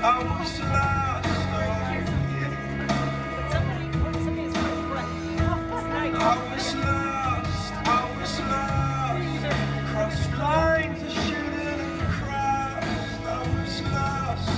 I was lost. I was lost. Crossed lines I shouldn't have crossed. I was lost.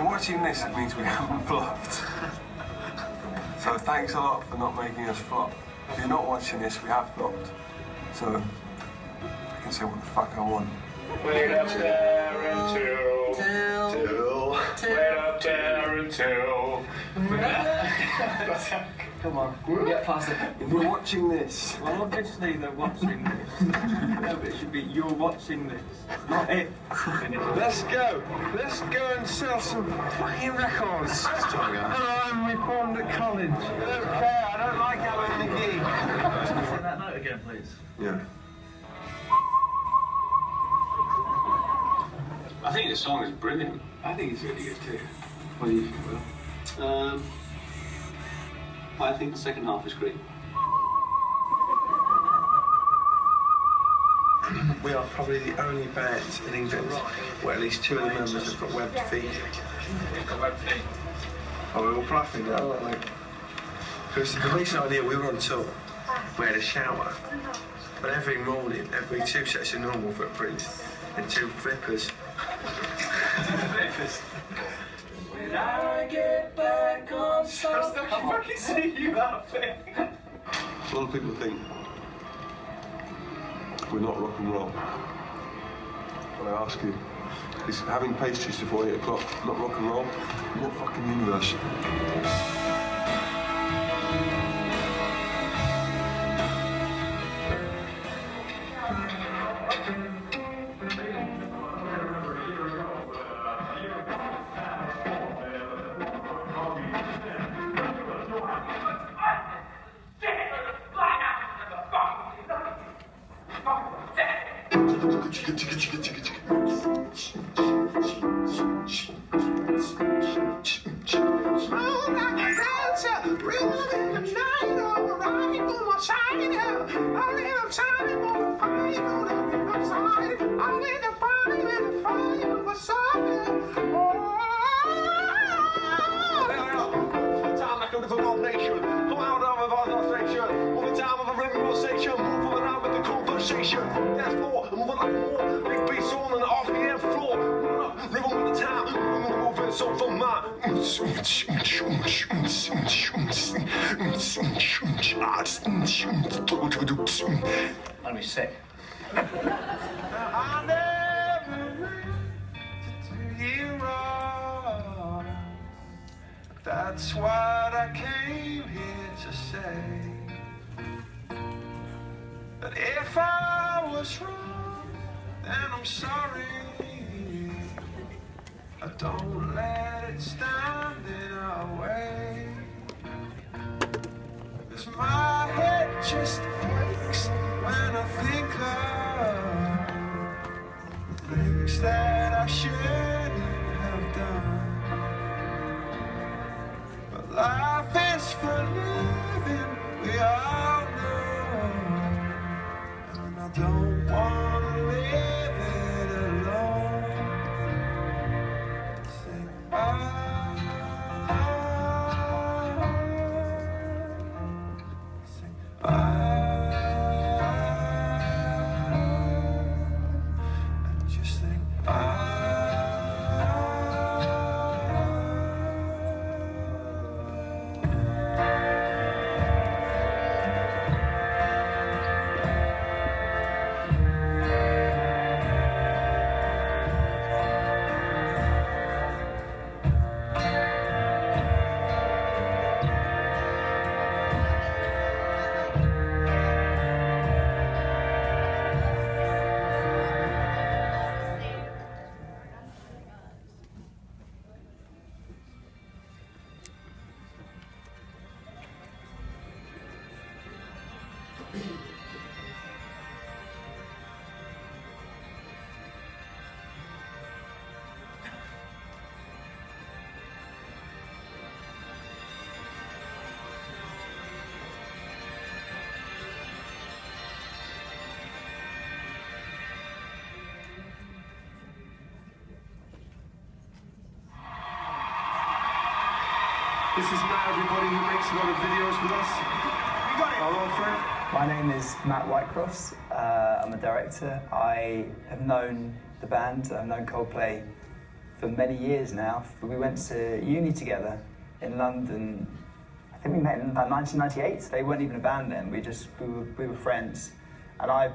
Watching this, it means we haven't flopped. So thanks a lot for not making us flop. If you're not watching this, we have flopped. So I can say what the fuck I want. Wait up there until wait up there until. Come on, we'll get past it. If you're watching this. Well, obviously they're watching this. No, but it should be you're watching this, not it. Let's go and sell some fucking records. Hello, I'm reformed at college. I don't care, I don't like Alan McGee. Say that note again, please. Yeah. I think the song is brilliant. I think it's really good too. What do you think, Will? I think the second half is great. We are probably the only band in England where at least two of the members have got webbed feet. Oh, we're all laughing now, aren't we? Because the recent idea, we were on tour, we had a shower, but every morning, every 2 sets of normal footprints and 2 flippers. When I get back on something, I fucking see you laughing. A lot of people think we're not rock and roll. But I ask you, is having pastries before 8 o'clock not rock and roll? In what fucking universe? Therefore, I'm like war, big beats on and off the air floor. Live on with the town, moving so for my. I'm sick. I never reached to you wrong. That's what I came here to say. That if I was wrong, then I'm sorry. I don't let it stand in our way. 'Cause my head just breaks when I think of things that I shouldn't have done. But life is for living, we all know. And I don't want to live it alone. Say bye. Say bye. And just think bye. This is Matt, everybody, who makes a lot of videos with us. You got it! Our old friend. My name is Matt Whitecross. I'm a director. I have known the band, I've known Coldplay for many years now. We went to uni together in London. I think we met in about 1998. They weren't even a band then. We were friends. And I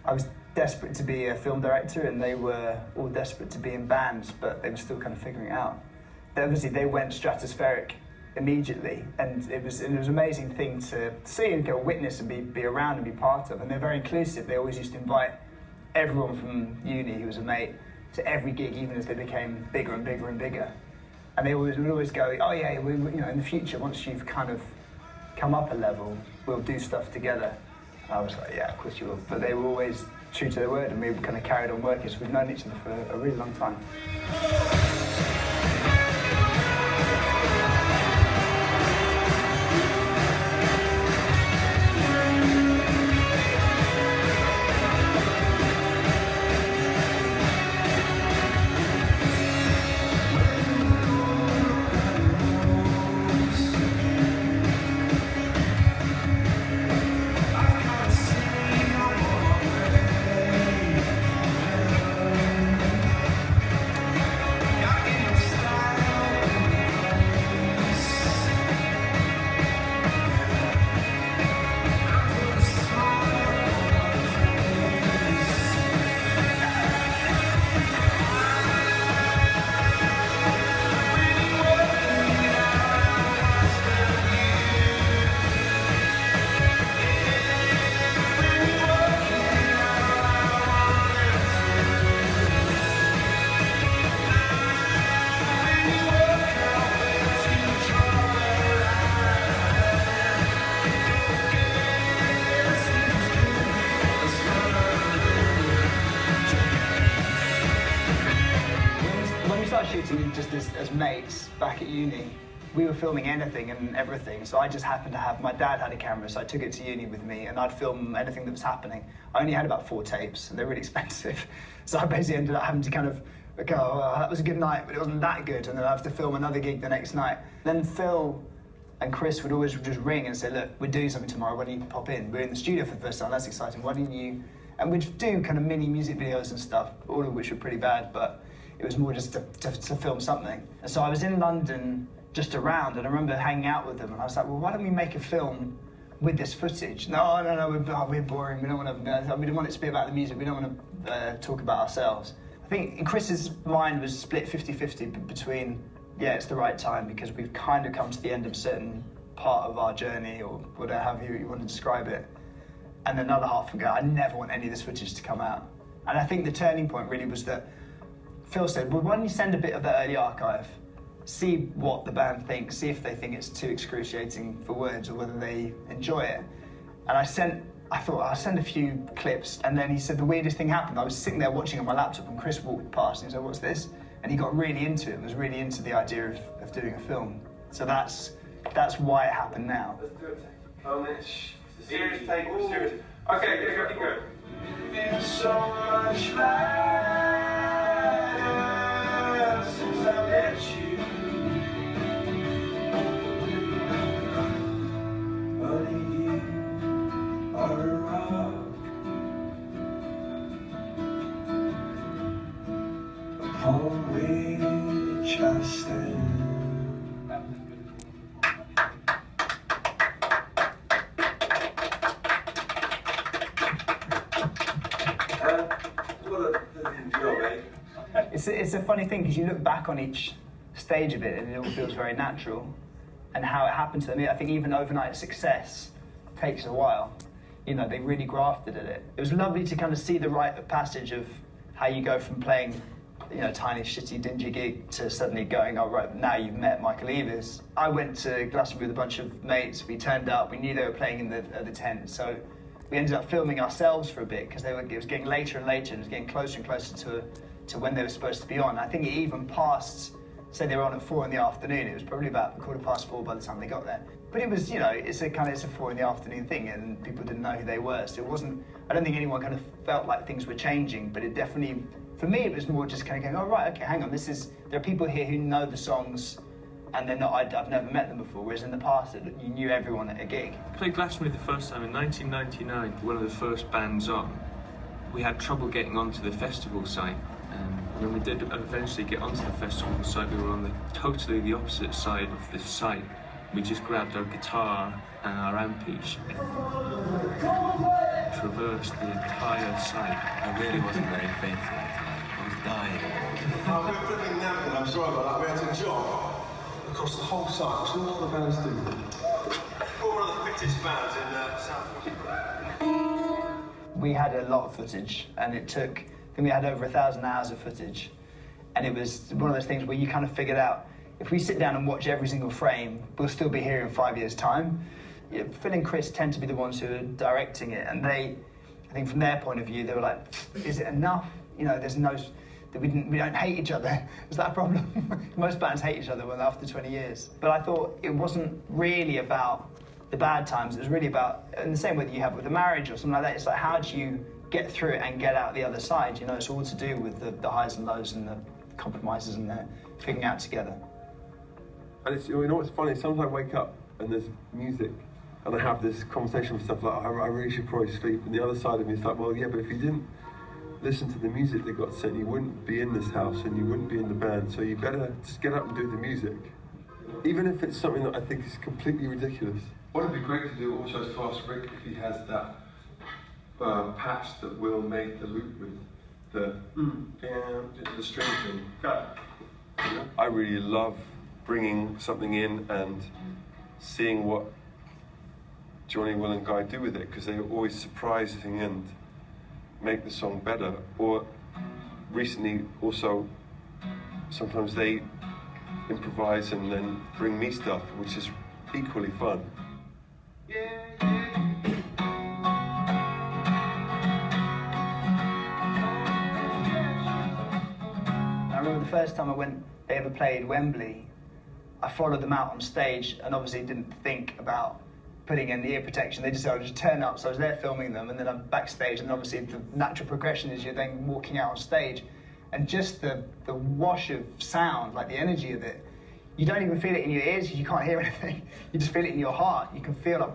was desperate to be a film director, and they were all desperate to be in bands, but they were still kind of figuring it out. Obviously, they went stratospheric immediately, and it was an amazing thing to see and go witness and be around and be part of. And they're very inclusive. They always used to invite everyone from uni who was a mate to every gig, even as they became bigger and bigger and bigger. And they would always go, oh yeah, in the future, once you've kind of come up a level, we'll do stuff together. And I was like, yeah, of course you will. But they were always true to their word, and we kind of carried on working, so we've known each other for a really long time. Shooting just as mates back at uni. We were filming anything and everything, so I just happened to have, my dad had a camera, so I took it to uni with me, and I'd film anything that was happening. I only had about 4 tapes, and they're really expensive, so I basically ended up having to kind of go, oh, that was a good night, but it wasn't that good, and then I'd have to film another gig the next night. Then Phil and Chris would always just ring and say, look, we're doing something tomorrow, why don't you pop in? We're in the studio for the first time, that's exciting, why don't you... And we'd do kind of mini music videos and stuff, all of which were pretty bad, but it was more just to film something. And so I was in London just around, and I remember hanging out with them, and I was like, well, why don't we make a film with this footage? No, we're boring, we don't want it to be about the music, we don't want to talk about ourselves. I think in Chris's mind was split 50-50 between, yeah, it's the right time, because we've kind of come to the end of a certain part of our journey, or whatever you want to describe it. And another half would go, I never want any of this footage to come out. And I think the turning point really was that Phil said, well, why don't you send a bit of the early archive, see what the band thinks, see if they think it's too excruciating for words or whether they enjoy it. And I thought, I'll send a few clips, and then he said the weirdest thing happened. I was sitting there watching on my laptop, and Chris walked past, and he said, what's this? And he got really into it, was really into the idea of doing a film. So that's why it happened now. Let's do it. Oh, serious take, serious. Okay, go. It feels so much lighter since I met you. Honey, you are a rock upon which I stand. It's a funny thing, because you look back on each stage of it and it all feels very natural, and how it happened to them. I think even overnight success takes a while. You know, they really grafted at it. It was lovely to kind of see the rite of passage of how you go from playing, you know, tiny, shitty, dingy gig to suddenly going, oh, right, now you've met Michael Eavis. I went to Glastonbury with a bunch of mates. We turned up. We knew they were playing in the tent, so we ended up filming ourselves for a bit, because it was getting later and later, and it was getting closer and closer to when they were supposed to be on. I think it even passed, say they were on at 4 in the afternoon, it was probably about 4:15 by the time they got there. But it was, you know, it's a 4 in the afternoon thing, and people didn't know who they were, so it wasn't, I don't think anyone kind of felt like things were changing, but it definitely, for me, it was more just kind of going, oh, right, okay, hang on, there are people here who know the songs and they're not. I've never met them before. Whereas in the past, you knew everyone at a gig. I played Glastonbury the first time in 1999, one of the first bands on. We had trouble getting onto the festival site. When we did eventually get onto the festival site, we were on totally the opposite side of the site. We just grabbed our guitar and our ampies and traversed the entire site. I really wasn't very faithful at the time. I was dying. We were flipping napkin, I'm sorry about that. We had to jog across the whole site, which all the bands do. We're one of the fittest bands in South Africa. We had a lot of footage, and it took, I think we had over 1,000 hours of footage. And it was one of those things where you kind of figured out, if we sit down and watch every single frame, we'll still be here in 5 years' time. Yeah, Phil and Chris tend to be the ones who are directing it, and I think from their point of view, they were like, is it enough? You know, there's no, we don't hate each other. Is that a problem? Most bands hate each other after 20 years. But I thought it wasn't really about the bad times, it was really about, in the same way that you have with a marriage or something like that, it's like, how do you get through it and get out the other side? You know, it's all to do with the highs and lows and the compromises and the figuring out together. And it's, you know what's funny? Sometimes I wake up and there's music, and I have this conversation with stuff like, I really should probably sleep. And the other side of me is like, well, yeah, but if you didn't listen to the music that got sent, you wouldn't be in this house and you wouldn't be in the band. So you better just get up and do the music, even if it's something that I think is completely ridiculous. What would be great to do also is to ask Rick if he has that patch that will make the loop with the string thing. I really love bringing something in and seeing what Johnny, Will and Guy do with it, because they're always surprising and make the song better. Or recently also, sometimes they improvise and then bring me stuff, which is equally fun. I remember the first time they ever played Wembley, I followed them out on stage and obviously didn't think about putting in the ear protection. They just said, I'll just turn up. So I was there filming them, and then I'm backstage, and obviously the natural progression is you're then walking out on stage, and just the wash of sound, like the energy of it, you don't even feel it in your ears because you can't hear anything. You just feel it in your heart. You can feel like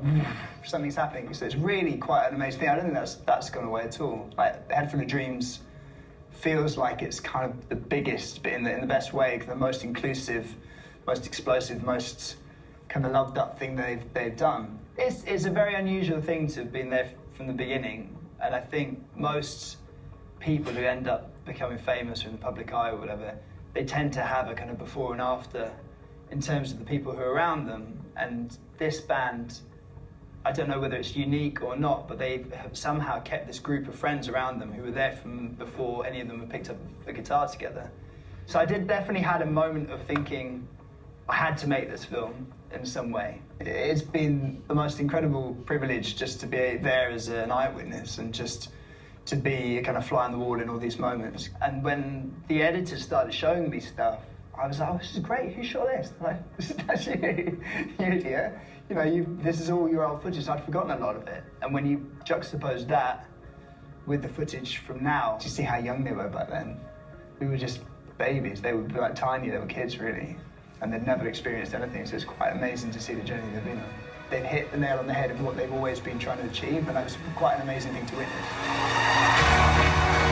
something's happening. So it's really quite an amazing thing. I don't think that's gone away at all. Like Head Full of Dreams feels like it's kind of the biggest, but in the best way, the most inclusive, most explosive, most kind of loved up thing they've done. It's a very unusual thing to have been there from the beginning, and I think most people who end up becoming famous in the public eye or whatever, they tend to have a kind of before and after in terms of the people who are around them. And this band, I don't know whether it's unique or not, but they have somehow kept this group of friends around them who were there from before any of them had picked up a guitar together. So I definitely had a moment of thinking, I had to make this film in some way. It's been the most incredible privilege just to be there as an eyewitness and just to be a kind of fly on the wall in all these moments. And when the editors started showing me stuff, I was like, oh, this is great, who shot this? Like, that's you idiot. You know, this is all your old footage. I'd forgotten a lot of it. And when you juxtapose that with the footage from now, you see how young they were back then. We were just babies. They were like tiny, they were kids, really. And they'd never experienced anything, so it's quite amazing to see the journey they've been on. They've hit the nail on the head of what they've always been trying to achieve, and that's quite an amazing thing to witness.